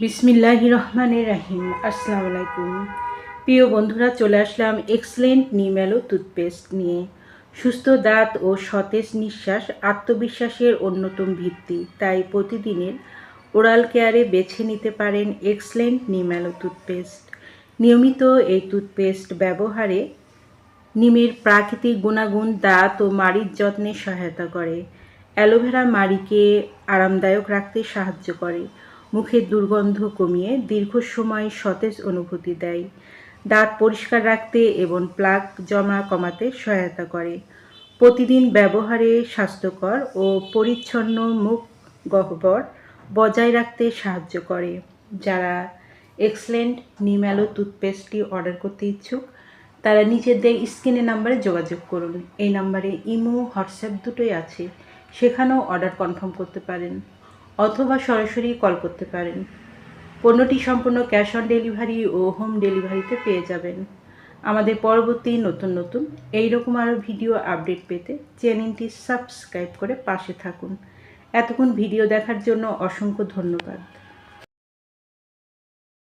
বিসমিল্লাহির রহমানির রহিম। আসসালামু আলাইকুম। প্রিয় বন্ধুরা, চলে আসলাম এক্সেলেন্ট নিম অ্যালো টুথপেস্ট নিয়ে। সুস্থ দাঁত ও সতেজ নিঃশ্বাস আত্মবিশ্বাসের অন্যতম ভিত্তি, তাই প্রতিদিনের ওরাল কেয়ারে বেছে নিতে পারেন এক্সেলেন্ট নিম অ্যালো টুথপেস্ট। নিয়মিত এই টুথপেস্ট ব্যবহারে নিমের প্রাকৃতিক গুণাগুণ দাঁত ও মাড়ির যত্নে সহায়তা করে। অ্যালোভেরা মাড়িকে আরামদায়ক রাখতে সাহায্য করে, মুখের দুর্গন্ধ কমিয়ে দীর্ঘ সময় সতেজ অনুভূতি দেয়, দাঁত পরিষ্কার রাখতে এবং প্লাক জমা কমাতে সহায়তা করে। প্রতিদিন ব্যবহারে স্বাস্থ্যকর ও পরিচ্ছন্ন মুখ গহ্বর বজায় রাখতে সাহায্য করে। যারা এক্সেলেন্ট নিম অ্যালো টুথপেস্টটি অর্ডার করতে ইচ্ছুক, তারা নিজেদের স্ক্রিনের নাম্বারে যোগাযোগ করুন। এই নাম্বারে ইমো, হোয়াটসঅ্যাপ দুটোই আছে, সেখানেও অর্ডার কনফার্ম করতে পারেন অথবা সরাসরি কল করতে পারেন। পণ্যটি সম্পূর্ণ ক্যাশ অন ডেলিভারি ও হোম ডেলিভারিতে পেয়ে যাবেন। আমাদের পরবর্তী নতুন এইরকম আরও ভিডিও আপডেট পেতে চ্যানেলটি সাবস্ক্রাইব করে পাশে থাকুন। এতক্ষণ ভিডিও দেখার জন্য অসংখ্য ধন্যবাদ।